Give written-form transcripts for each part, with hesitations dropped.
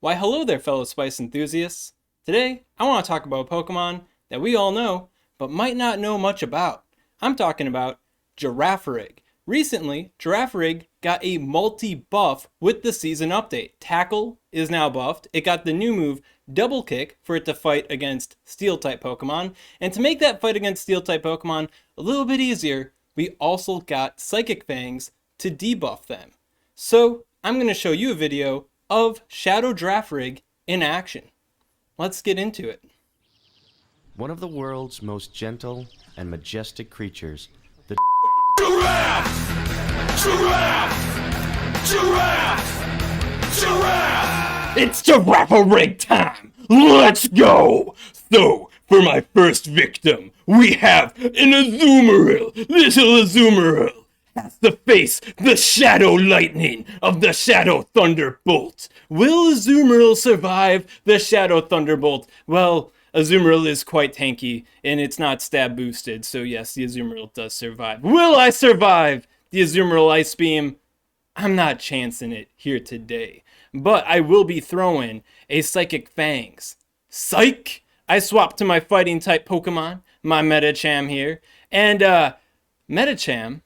Why hello there fellow spice enthusiasts. Today I want to talk about a Pokemon that we all know, but might not know much about. I'm talking about Girafarig. Recently, Girafarig got a multi-buff with the season update. Tackle is now buffed. It got the new move Double Kick for it to fight against Steel-type Pokemon. And to make that fight against Steel-type Pokemon a little bit easier, we also got Psychic Fangs to debuff them. So I'm going to show you a video of Shadow Girafarig in action. Let's get into it. One of the world's most gentle and majestic creatures, the Giraffe! Giraffe! Giraffe! Giraffe! It's Girafarig time! Let's go! So, for my first victim, we have an Azumarill. Little Azumarill has to face the Shadow Lightning of the Shadow Thunderbolt. Will Azumarill survive the Shadow Thunderbolt? Well, Azumarill is quite tanky, and it's not stab boosted, so yes, the Azumarill does survive. Will I survive the Azumarill Ice Beam? I'm not chancing it here today, but I will be throwing a Psychic Fangs. Psych! I swapped to my fighting type Pokemon, my Medicham here, and Medicham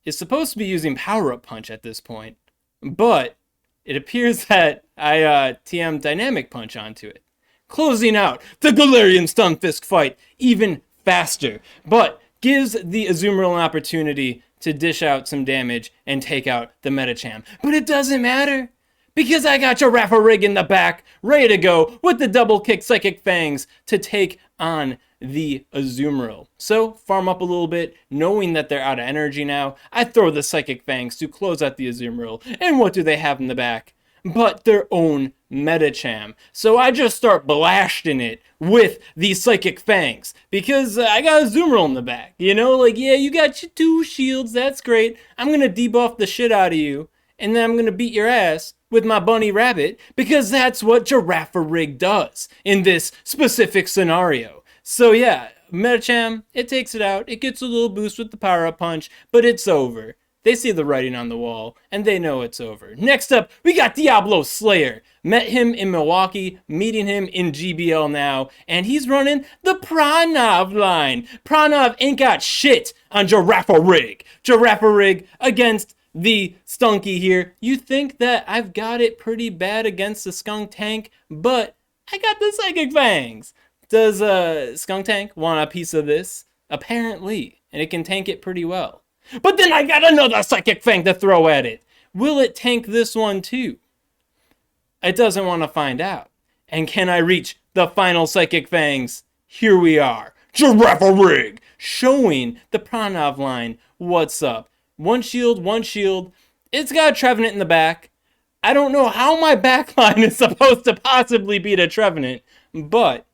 is supposed to be using Power Up Punch at this point, but it appears that I TM Dynamic Punch onto it, closing out the Galarian Stunfisk fight even faster, but gives the Azumarill an opportunity to dish out some damage and take out the Medicham. But it doesn't matter, because I got Girafarig in the back, ready to go with the Double Kick Psychic Fangs to take on the Azumarill. So, farm up a little bit, knowing that they're out of energy now. I throw the Psychic Fangs to close out the Azumarill, and what do they have in the back but their own Medicham? So I just start blasting it with the Psychic Fangs, because I got a Azumarill in the back. You know, like, yeah, you got your 2 shields, that's great. I'm gonna debuff the shit out of you, and then I'm gonna beat your ass with my bunny rabbit, because that's what Girafarig does in this specific scenario. So yeah, Medicham, it takes it out. It gets a little boost with the power-up punch, but it's over. They see the writing on the wall, and they know it's over. Next up, we got Diablo Slayer. Met him in Milwaukee, meeting him in GBL now, and he's running the Pranav line. Pranav ain't got shit on Girafarig. Girafarig against the Stunky here. You think that I've got it pretty bad against the Skunk Tank, but I got the Psychic Fangs. Does Skunk Tank want a piece of this? Apparently, and it can tank it pretty well. But then I got another Psychic Fang to throw at it. Will it tank this one too? It doesn't want to find out. And can I reach the final Psychic Fangs? Here we are. Girafarig showing the Pranav line what's up. One shield, one shield. It's got a Trevenant in the back. I don't know how my back line is supposed to possibly beat a Trevenant, but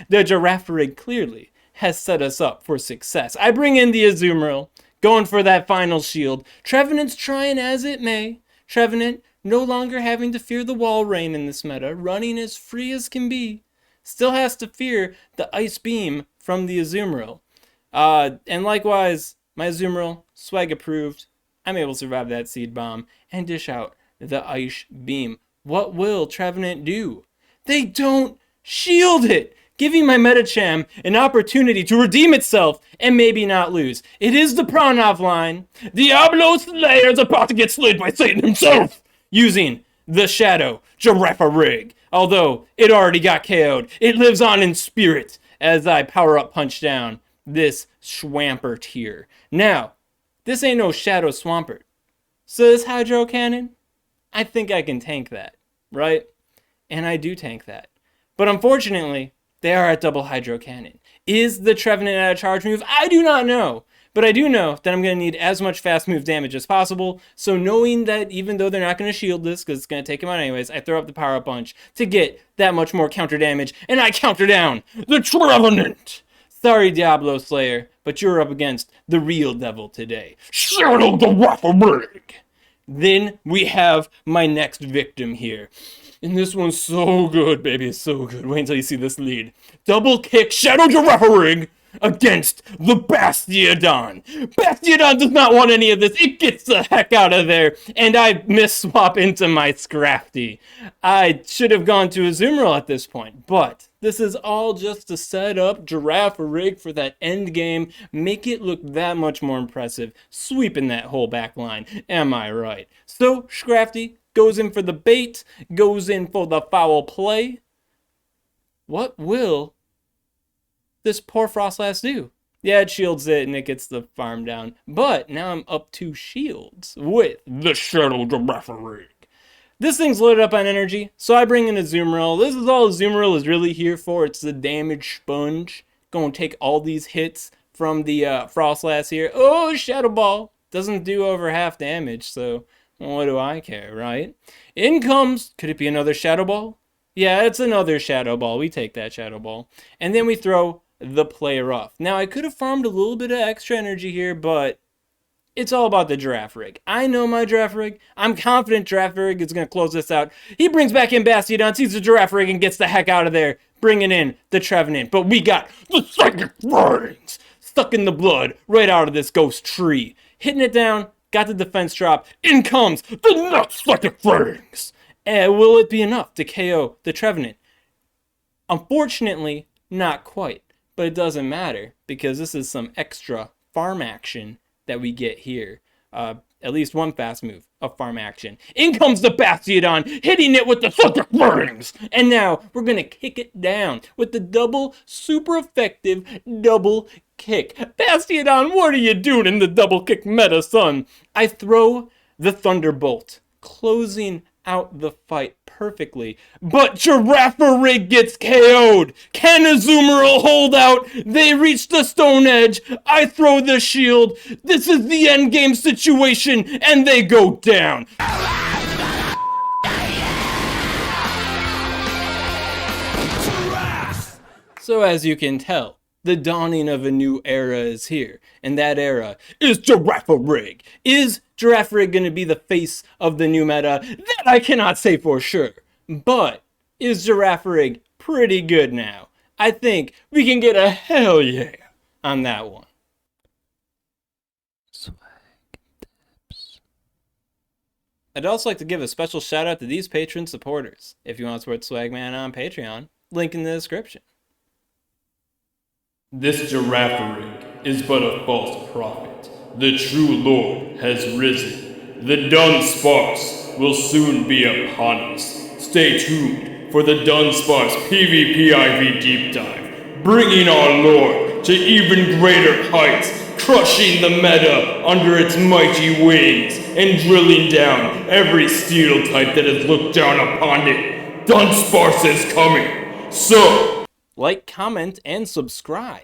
the Girafarig clearly has set us up for success. I bring in the Azumarill, going for that final shield. Trevenant's trying as it may. Trevenant no longer having to fear the wall rain in this meta, running as free as can be. Still has to fear the Ice Beam from the Azumarill. And likewise, my Azumarill, swag approved. I'm able to survive that Seed Bomb and dish out the Ice Beam. What will Trevenant do? They don't shield it, giving my Medicham an opportunity to redeem itself and maybe not lose. It is the Pranav line. Diablo Slayer is about to get slayed by Satan himself, using the Shadow Girafarig. Although it already got KO'd, it lives on in spirit as I power-up punch down this Swampert here. Now, this ain't no Shadow Swampert. So this Hydro Cannon, I think I can tank that, right? And I do tank that. But unfortunately, they are at double Hydro Cannon. Is the Trevenant at a charge move? I do not know. But I do know that I'm going to need as much fast move damage as possible. So knowing that even though they're not going to shield this, because it's going to take them out anyways, I throw up the Power Up Punch to get that much more counter damage. And I counter down the Trevenant. Sorry, Diablo Slayer, but you're up against the real devil today. Shadow Girafarig. Then we have my next victim here. And this one's so good, baby. It's so good. Wait until you see this lead. Double Kick Shadow Girafarig against the Bastiodon. Bastiodon does not want any of this. It gets the heck out of there, and I miss-swap into my Scrafty. I should have gone to Azumarill at this point, but this is all just to set up Girafarig for that end game, make it look that much more impressive, sweeping that whole back line. Am I right? So, Scrafty goes in for the bait, goes in for the foul play. What will this poor Frostlass do? Yeah, it shields it and it gets the farm down. But now I'm up 2 shields with the Shadow Girafarig. This thing's loaded up on energy, so I bring in Azumarill. This is all Azumarill is really here for. It's the damage sponge. Gonna take all these hits from the Frostlass here. Oh, Shadow Ball. Doesn't do over half damage, so what do I care, right? In comes, could it be another Shadow Ball? Yeah, it's another Shadow Ball. We take that Shadow Ball. And then we throw the player off. Now, I could have farmed a little bit of extra energy here, but it's all about the Girafarig. I know my Girafarig. I'm confident Girafarig is going to close this out. He brings back in Bastiodon, sees the Girafarig, and gets the heck out of there, bringing in the Trevenant. But we got the Psychic Fangs stuck in the blood right out of this ghost tree. Hitting it down, got the defense drop. In comes the next Psychic Fangs. And will it be enough to KO the Trevenant? Unfortunately, not quite. But it doesn't matter, because this is some extra farm action that we get here. At least one fast move of farm action. In comes the Bastiodon, hitting it with the Psychic Fangs! And now, we're gonna kick it down with the double, super effective double kick. Bastiodon, what are you doing in the double kick meta, son? I throw the Thunderbolt, closing out the fight perfectly, but Girafarig gets KO'd. Can Azumarill hold out? They reach the stone edge. I throw the shield. This is the end game situation, and they go down. So as you can tell, the dawning of a new era is here, and that era is Girafarig. Is Girafarig going to be the face of the new meta? That I cannot say for sure. But is Girafarig pretty good now? I think we can get a hell yeah on that one. SwagTips. I'd also like to give a special shout out to these Patreon supporters. If you want to support Swagman on Patreon, link in the description. This Girafarig is but a false prophet. The true Lord has risen. The Dunsparce will soon be upon us. Stay tuned for the Dunsparce PvPIV deep dive, bringing our Lord to even greater heights, crushing the meta under its mighty wings, and drilling down every steel type that has looked down upon it. Dunsparce is coming. So, like, comment, and subscribe.